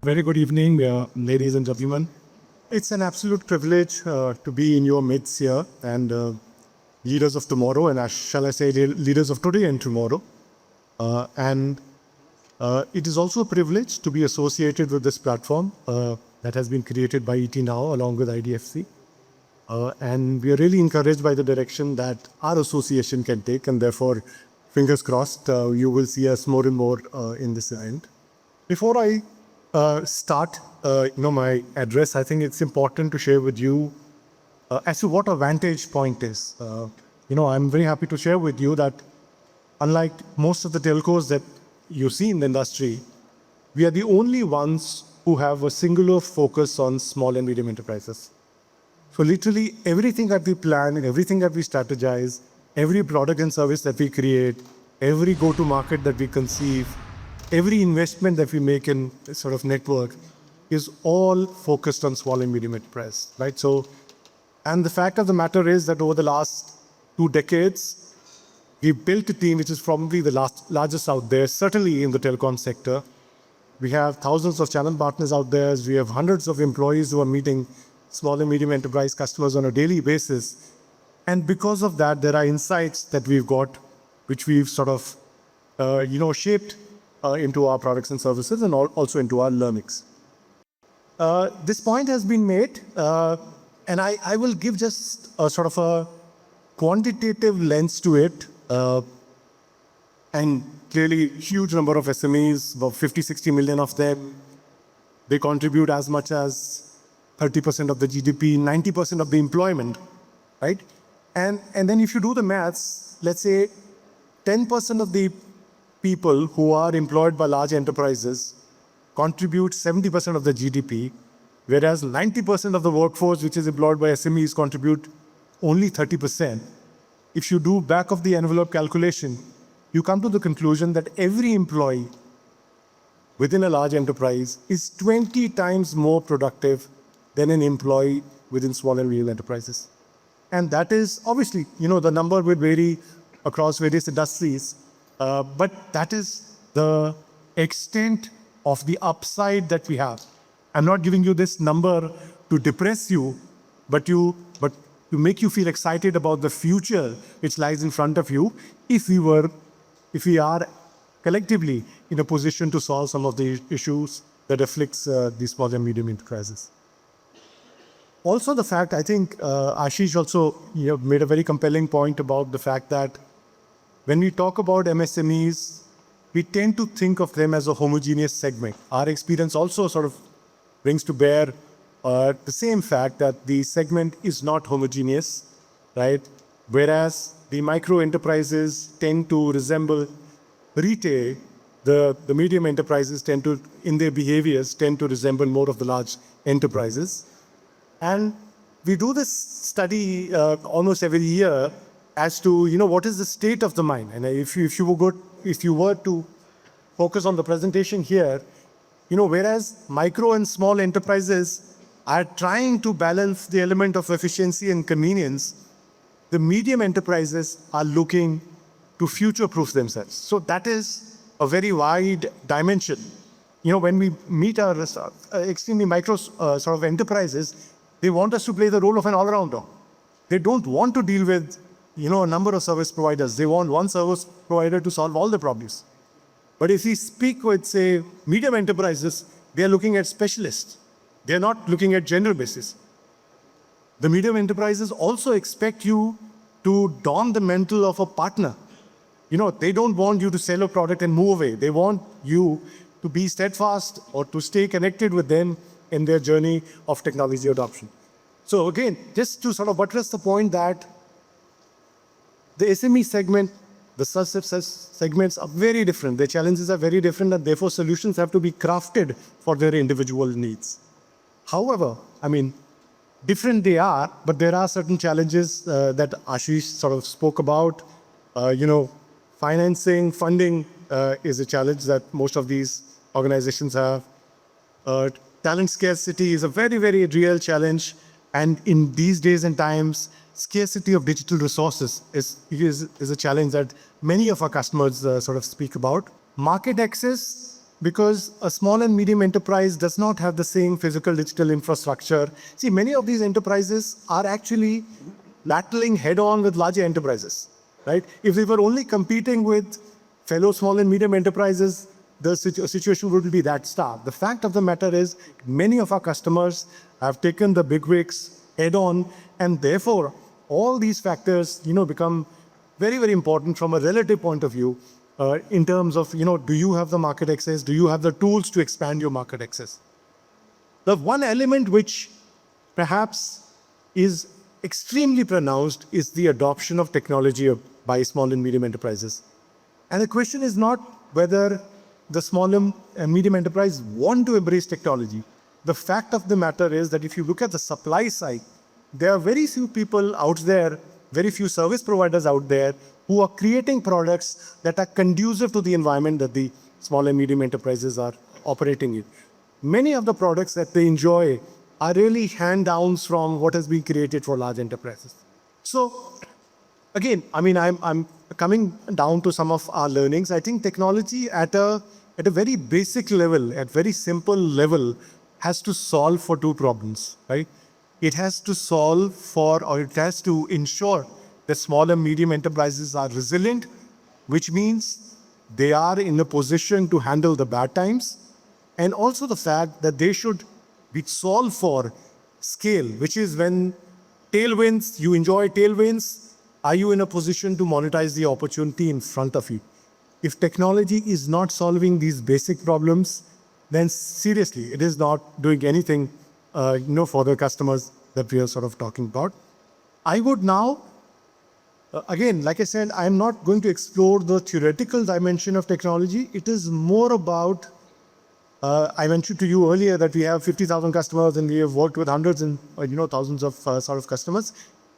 Very good evening, ladies and gentlemen. It's an absolute privilege to be in your midst here and leaders of tomorrow, and shall I say, leaders of today and tomorrow. And it is also a privilege to be associated with this platform that has been created by ET Now along with IDFC. And we are really encouraged by the direction that our association can take, and therefore, fingers crossed, you will see us more and more in this event. Before I start, my address, I think it's important to share with you as to what our vantage point is. I'm very happy to share with you that unlike most of the telcos that you see in the industry, we are the only ones who have a singular focus on small and medium enterprises. So literally everything that we plan and everything that we strategize, every product and service that we create, every go-to-market that we conceive, every investment that we make in sort of network is all focused on small and medium enterprise, right? So, and the fact of the matter is that over the last 2 decades, we've built a team which is probably the largest out there, certainly in the telecom sector. We have thousands of channel partners out there. We have hundreds of employees who are meeting small and medium enterprise customers on a daily basis. And because of that, there are insights that we've got, which we've sort of, shaped into our products and services and also into our learnings. This point has been made, and I will give just a sort of a quantitative lens to it. And clearly, huge number of SMEs, about 50, 60 million of them, they contribute as much as 30% of the GDP, 90% of the employment, right? And then if you do the maths, let's say 10% of the people who are employed by large enterprises contribute 70% of the GDP, whereas 90% of the workforce which is employed by SMEs contribute only 30%. If you do back of the envelope calculation, you come to the conclusion that every employee within a large enterprise is 20 times more productive than an employee within small and medium enterprises. And that is obviously, the number will vary across various industries, but that is the extent of the upside that we have. I'm not giving you this number to depress you, but to make you feel excited about the future which lies in front of you if we are collectively in a position to solve some of the issues that afflicts these small and medium enterprises. Also the fact, I think Ashish also made a very compelling point about the fact that when we talk about MSMEs, we tend to think of them as a homogeneous segment. Our experience also sort of brings to bear the same fact that the segment is not homogeneous, right? Whereas the micro enterprises tend to resemble retail, the medium enterprises tend to, in their behaviors, tend to resemble more of the large enterprises. And we do this study almost every year as to, what is the state of the mind. And if you were to focus on the presentation here, whereas micro and small enterprises are trying to balance the element of efficiency and convenience, the medium enterprises are looking to future-proof themselves. So that is a very wide dimension. When we meet our extremely micro sort of enterprises, they want us to play the role of an all-rounder. They don't want to deal with, a number of service providers. They want one service provider to solve all the problems. But if we speak with, say, medium enterprises, they are looking at specialists. They are not looking at general basis. The medium enterprises also expect you to don the mantle of a partner. They don't want you to sell a product and move away. They want you to be steadfast or to stay connected with them in their journey of technology adoption. So again, just to sort of buttress the point that the SME segment, the segments are very different. Their challenges are very different, and therefore solutions have to be crafted for their individual needs. However, different they are, but there are certain challenges that Ashish sort of spoke about. Financing, funding is a challenge that most of these organizations have. Talent scarcity is a very, very real challenge. And in these days and times, scarcity of digital resources is a challenge that many of our customers sort of speak about. Market access because a small and medium enterprise does not have the same physical digital infrastructure. See, many of these enterprises are actually battling head on with larger enterprises, right? If they were only competing with fellow small and medium enterprises, the situation wouldn't be that stark. The fact of the matter is, many of our customers have taken the big wigs head on, and therefore, all these factors, become very, very important from a relative point of view in terms of, do you have the market access? Do you have the tools to expand your market access? The one element which perhaps is extremely pronounced is the adoption of technology by small and medium enterprises. And the question is not whether the small and medium enterprise want to embrace technology. The fact of the matter is that if you look at the supply side, there are very few people out there, very few service providers out there who are creating products that are conducive to the environment that the small and medium enterprises are operating in. Many of the products that they enjoy are really hand-downs from what has been created for large enterprises. So, again, I'm coming down to some of our learnings. I think technology at a very basic level, at very simple level, has to solve for two problems, right? It has to solve for, or it has to ensure that small and medium enterprises are resilient, which means they are in a position to handle the bad times, and also the fact that they should be solved for scale, which is when tailwinds, you enjoy tailwinds, are you in a position to monetize the opportunity in front of you? If technology is not solving these basic problems, then seriously, it is not doing anything for the customers that we are sort of talking about. I would now, again, like I said, I'm not going to explore the theoretical dimension of technology. It is more about, I mentioned to you earlier that we have 50,000 customers and we have worked with hundreds and thousands of sort of customers.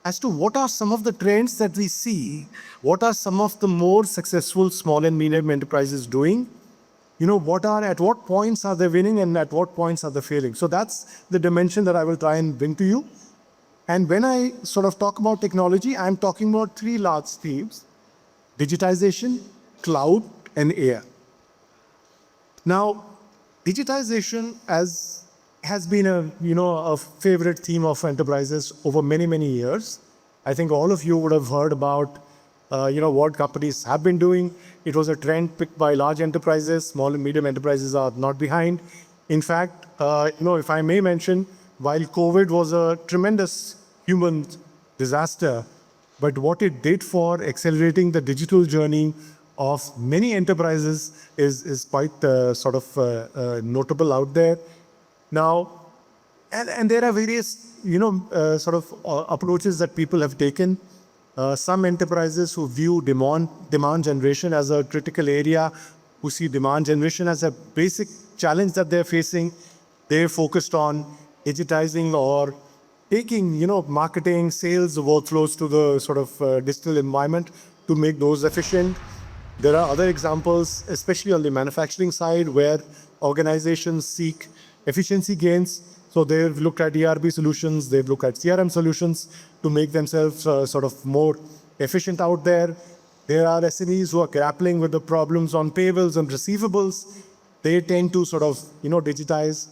As to what are some of the trends that we see, what are some of the more successful small and medium enterprises doing? At what points are they winning and at what points are they failing? So that's the dimension that I will try and bring to you. And when I sort of talk about technology, I'm talking about three large themes: digitization, cloud, and AI. Now, digitization has been a favorite theme of enterprises over many, many years. I think all of you would have heard about what companies have been doing. It was a trend picked by large enterprises. Small and medium enterprises are not behind. In fact, if I may mention, while COVID was a tremendous human disaster, but what it did for accelerating the digital journey of many enterprises is quite notable out there. Now, and there are various approaches that people have taken. Some enterprises who view demand generation as a critical area, who see demand generation as a basic challenge that they're facing, they're focused on digitizing or taking marketing, sales workflows to the sort of digital environment to make those efficient. There are other examples, especially on the manufacturing side, where organizations seek efficiency gains. So they've looked at ERP solutions, they've looked at CRM solutions to make themselves sort of more efficient out there. There are SMEs who are grappling with the problems on payables and receivables. They tend to sort of digitize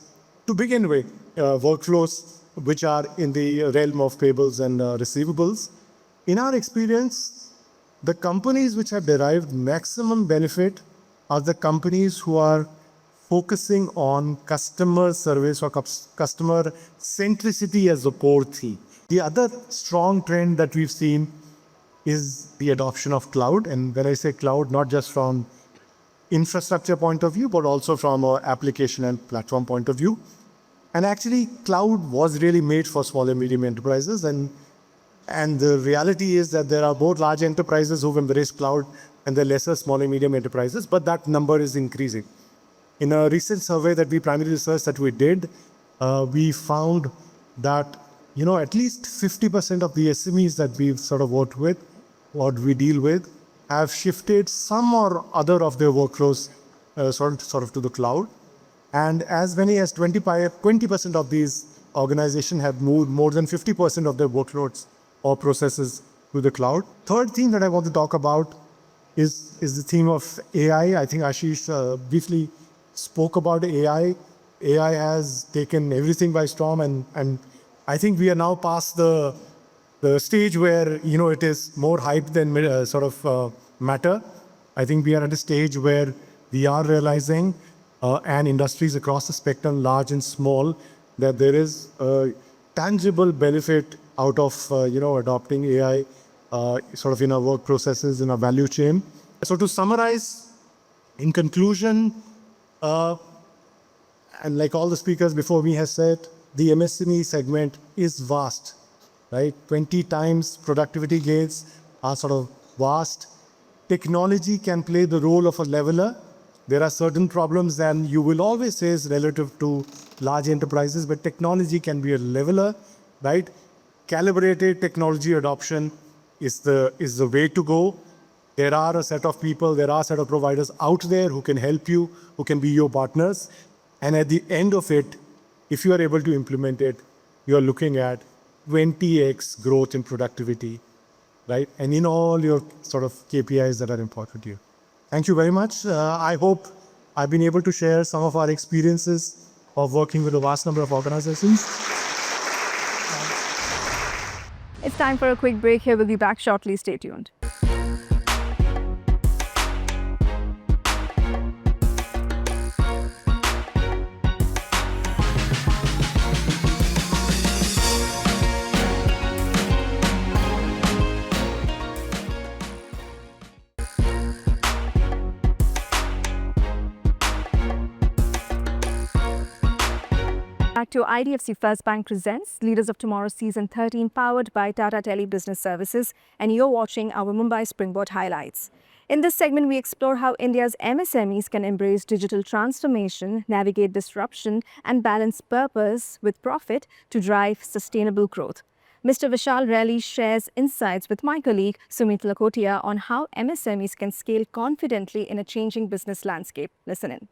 to begin with workflows which are in the realm of payables and receivables. In our experience, the companies which have derived maximum benefit are the companies who are focusing on customer service or customer centricity as a core theme. The other strong trend that we've seen is the adoption of cloud. And when I say cloud, not just from infrastructure point of view, but also from an application and platform point of view. And actually, cloud was really made for small and medium enterprises. And the reality is that there are both large enterprises who've embraced cloud and the lesser small and medium enterprises, but that number is increasing. In a recent survey that we primary research that we did, we found that at least 50% of the SMEs that we've sort of worked with, what we deal with, have shifted some or other of their workflows sort of to the cloud. And as many as 20% of these organizations have moved more than 50% of their workloads or processes to the cloud. Third theme that I want to talk about is the theme of AI. I think Ashish briefly spoke about AI. AI has taken everything by storm, and I think we are now past the stage where it is more hype than matter. I think we are at a stage where we are realizing, and industries across the spectrum, large and small, that there is a tangible benefit out of adopting AI in our work processes, in our value chain. So to summarize, in conclusion, and like all the speakers before me has said, the MSME segment is vast, right? 20 times productivity gains are sort of vast. Technology can play the role of a leveler. There are certain problems, and you will always face relative to large enterprises, but technology can be a leveler, right? Calibrated technology adoption is the way to go. There are a set of people, there are a set of providers out there who can help you, who can be your partners. And at the end of it, if you are able to implement it, you are looking at 20x growth in productivity, right? And in all your sort of KPIs that are important to you. Thank you very much. I hope I've been able to share some of our experiences of working with a vast number of organizations. It's time for a quick break here. We'll be back shortly. Stay tuned. Back to IDFC First Bank presents Leaders of Tomorrow Season 13, powered by Tata Tele Business Services, and you're watching our Mumbai Springboard highlights. In this segment, we explore how India's MSMEs can embrace digital transformation, navigate disruption, and balance purpose with profit to drive sustainable growth. Mr. Vishal Rally shares insights with my colleague Sumit Lakotia on how MSMEs can scale confidently in a changing business landscape. Listen in.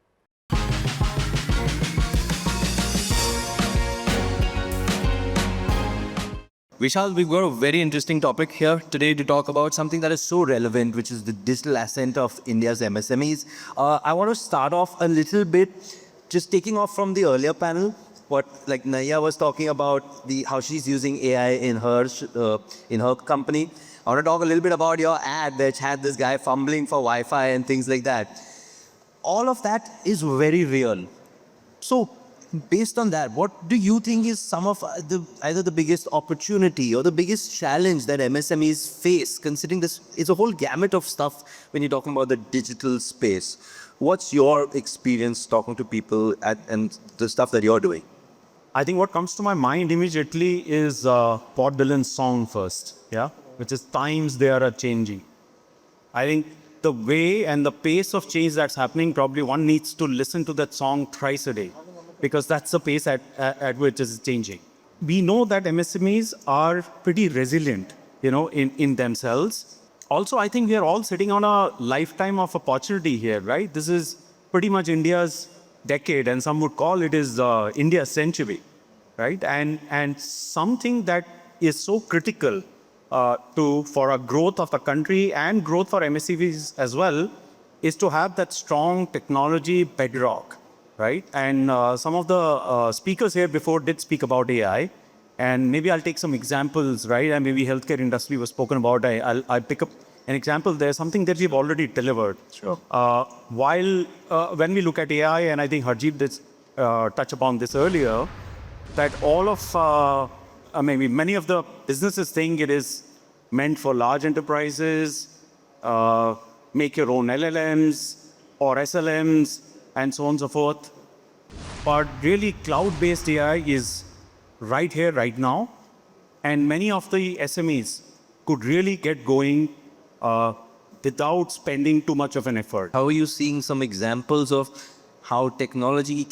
Vishal, we've got a very interesting topic here today to talk about something that is so relevant, which is the digital ascent of India's MSMEs. I want to start off a little bit, just taking off from the earlier panel, what like Naya was talking about, how she's using AI in her company. I want to talk a little bit about your ad that had this guy fumbling for Wi-Fi and things like that. All of that is very real. So, based on that, what do you think is some of either the biggest opportunity or the biggest challenge that MSMEs face, considering this is a whole gamut of stuff when you're talking about the digital space? What's your experience talking to people and the stuff that you're doing? I think what comes to my mind immediately is Bob Dylan's song first, yeah, which is times they are changing. I think the way and the pace of change that's happening, probably one needs to listen to that song thrice a day, because that's the pace at which it's changing. We know that MSMEs are pretty resilient, in themselves. Also, I think we are all sitting on a lifetime of opportunity here, right? This is pretty much India's decade, and some would call it is India's century, right? And something that is so critical for a growth of the country and growth for MSMEs as well is to have that strong technology bedrock. Right? And some of the speakers here before did speak about AI, and maybe I'll take some examples, right? And maybe healthcare industry was spoken about. I'll pick up an example there, something that we've already delivered. Sure. When we look at AI, and I think Harjit did touch upon this earlier, that all of, maybe many of the businesses think it is meant for large enterprises, make your own LLMs or SLMs, and so on and so forth. But really, cloud-based AI is right here, right now. And many of the SMEs could really get going without spending too much of an effort. How are you seeing some examples of how MSMEs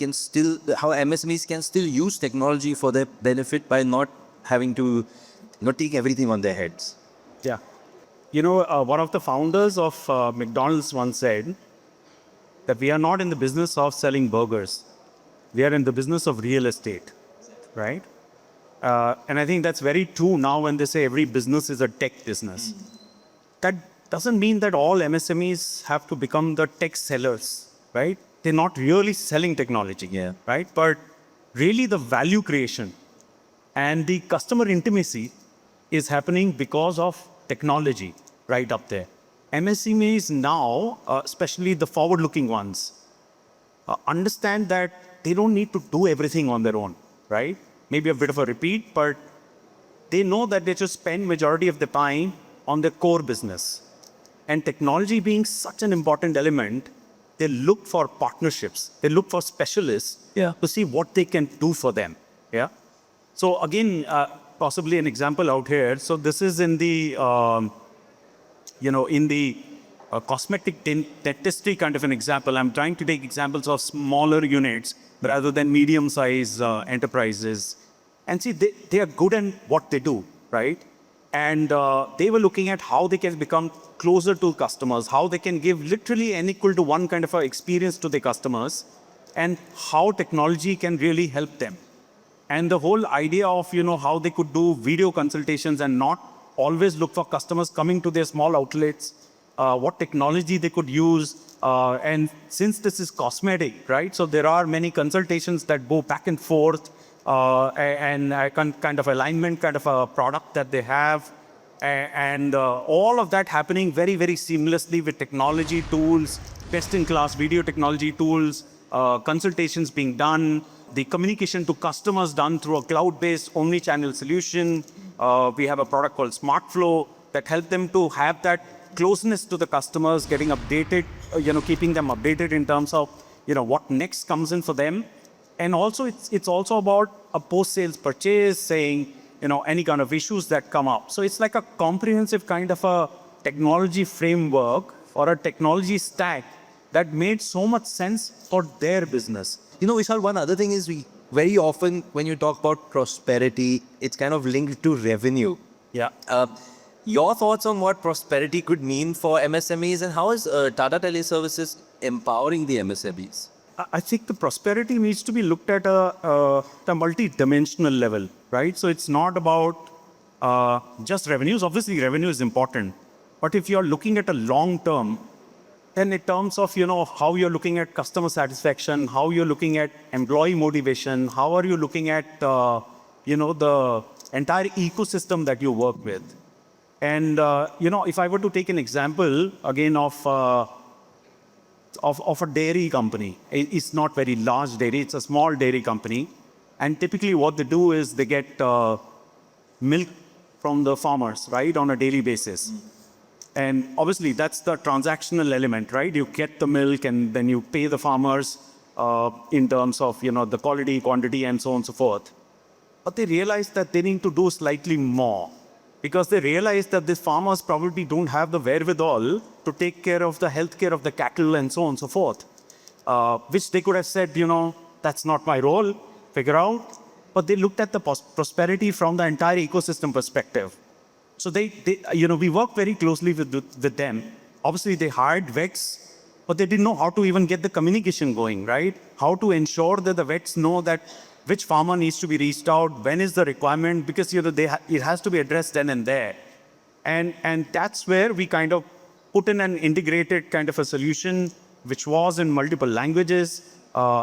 can still use technology for their benefit by not having to take everything on their heads? Yeah. One of the founders of McDonald's once said that we are not in the business of selling burgers. We are in the business of real estate, right? And I think that's very true now when they say every business is a tech business. That doesn't mean that all MSMEs have to become the tech sellers, right? they're not really selling technology, right? But really the value creation and the customer intimacy is happening because of technology right up there. MSMEs now, especially the forward-looking ones, understand that they don't need to do everything on their own, right? Maybe a bit of a repeat, but they know that they just spend majority of the time on their core business. And technology being such an important element, they look for partnerships. They look for specialists to see what they can do for them. Yeah. So again, possibly an example out here. So this is in the, in the cosmetic dentistry kind of an example. I'm trying to take examples of smaller units rather than medium-sized enterprises. And see, they are good in what they do, right? And they were looking at how they can become closer to customers, how they can give literally an equal to one kind of a experience to their customers, and how technology can really help them. And the whole idea of, how they could do video consultations and not always look for customers coming to their small outlets, what technology they could use. And since this is cosmetic, right? So there are many consultations that go back and forth, and kind of alignment, kind of a product that they have. And all of that happening very, very seamlessly with technology tools, best-in-class video technology tools, consultations being done, the communication to customers done through a cloud-based omni-channel solution. We have a product called SmartFlow that helps them to have that closeness to the customers, getting updated, keeping them updated in terms of, what next comes in for them. And also, it's also about a post-sales purchase, saying, any kind of issues that come up. So it's like a comprehensive kind of a technology framework or a technology stack that made so much sense for their business. Vishal, one other thing is we very often, when you talk about prosperity, it's kind of linked to revenue. Yeah. Your thoughts on what prosperity could mean for MSMEs, and how is Tata Teleservices empowering the MSMEs? I think the prosperity needs to be looked at a multi-dimensional level, right? So it's not about just revenues. Obviously, revenue is important. But if you're looking at a long term, then in terms of, how you're looking at customer satisfaction, how you're looking at employee motivation, how are you looking at, the entire ecosystem that you work with. And, if I were to take an example, again, of a dairy company. It's not very large dairy, it's a small dairy company. And typically what they do is they get milk from the farmers, right, on a daily basis. And obviously that's the transactional element, right? You get the milk and then you pay the farmers in terms of, the quality, quantity, and so on and so forth. But they realize that they need to do slightly more, because they realize that these farmers probably don't have the wherewithal to take care of the healthcare of the cattle and so on and so forth, which they could have said, that's not my role, figure out. But they looked at the prosperity from the entire ecosystem perspective. So we work very closely with them. Obviously, they hired vets, but they didn't know how to even get the communication going, right? How to ensure that the vets know that which farmer needs to be reached out, when is the requirement, because it has to be addressed then and there. And that's where we kind of put in an integrated kind of a solution, which was in multiple languages.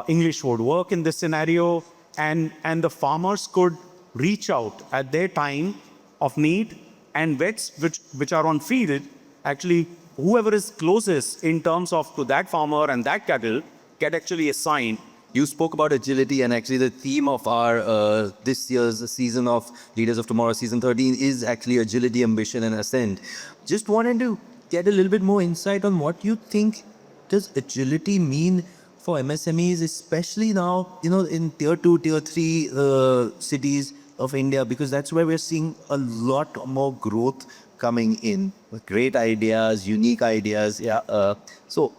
English would work in this scenario, and the farmers could reach out at their time of need, and vets which are on field, actually whoever is closest in terms of to that farmer and that cattle get actually assigned. You spoke about agility, and actually the theme of our this year's season of Leaders of Tomorrow, season 13, is actually agility, ambition, and ascent. Just wanted to get a little bit more insight on what you think does agility mean for MSMEs, especially now, in tier 2, tier 3 cities of India, because that's where we're seeing a lot more growth coming in with great ideas, unique ideas. Yeah. So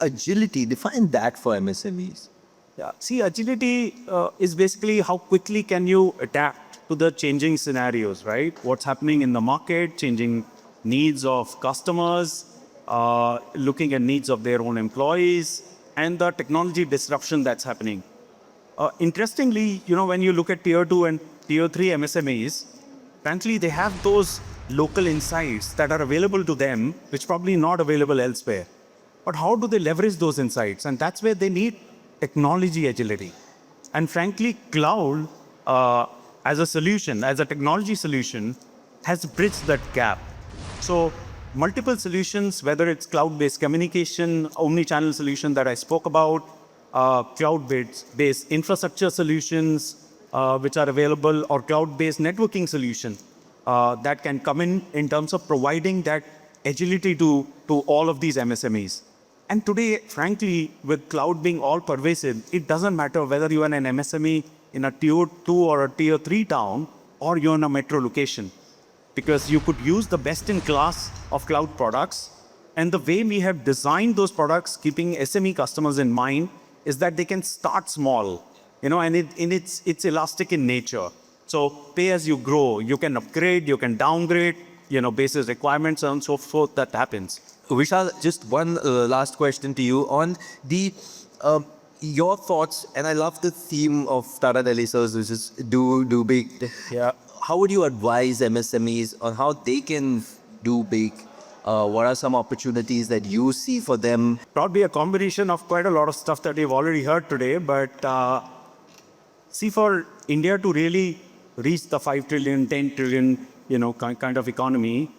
agility, define that for MSMEs. Yeah. See, agility is basically how quickly can you adapt to the changing scenarios, right? What's happening in the market, changing needs of customers, looking at needs of their own employees, and the technology disruption that's happening. Interestingly, when you look at tier 2 and tier 3 MSMEs, frankly, they have those local insights that are available to them, which probably not available elsewhere. but how do they leverage those insights? And that's where they need technology agility. And frankly, cloud as a solution, as a technology solution, has bridged that gap. So multiple solutions, whether it's cloud-based communication, omni-channel solution that I spoke about, cloud-based infrastructure solutions which are available, or cloud-based networking solution that can come in terms of providing that agility to all of these MSMEs. And today, frankly, with cloud being all pervasive, it doesn't matter whether you're an MSME in a tier 2 or a tier 3 town, or you're in a metro location, because you could use the best in class of cloud products. And the way we have designed those products, keeping SME customers in mind, is that they can start small, and it's elastic in nature. So pay as you grow, you can upgrade, you can downgrade, basis requirements and so forth, that happens. Vishal, just one last question to you on the your thoughts, and I love the theme of Tata Teleservices, which is do big. Yeah. How would you advise MSMEs on how they can do big? What are some opportunities that you see for them? Probably a combination of quite a lot of stuff that you've already heard today, but see, for India to really reach the 5 trillion, 10 trillion, kind of economy,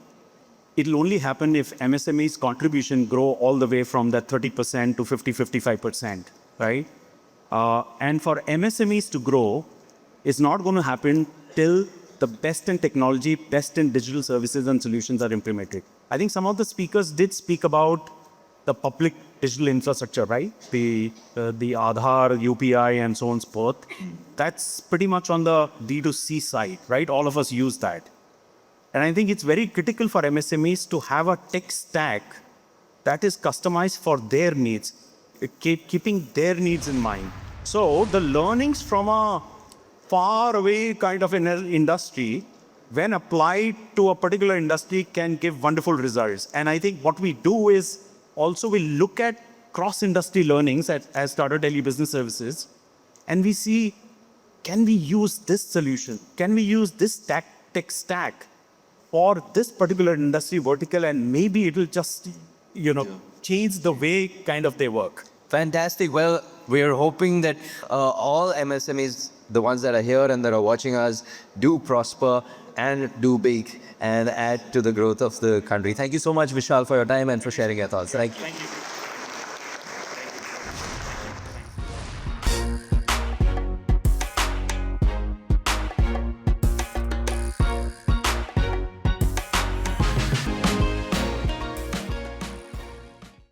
it'll only happen if MSME's contribution grow all the way from that 30% to 50, 55%, right? And for MSMEs to grow, it's not going to happen till the best in technology, best in digital services and solutions are implemented. I think some of the speakers did speak about the public digital infrastructure, right? The Aadhaar, UPI, and so on and so forth. That's pretty much on the D2C side, right? All of us use that. And I think it's very critical for MSMEs to have a tech stack that is customized for their needs, keeping their needs in mind. So the learnings from a far away kind of an industry, when applied to a particular industry, can give wonderful results. And I think what we do is also we look at cross-industry learnings as Tata Tele Business Services, and we see, can we use this solution? Can we use this tech stack for this particular industry vertical, and maybe it will just, change the way kind of they work. Fantastic. Well, we're hoping that all MSMEs, the ones that are here and that are watching us, do prosper and do big and add to the growth of the country. Thank you so much, Vishal, for your time and for sharing your thoughts. Thank you. Thank you.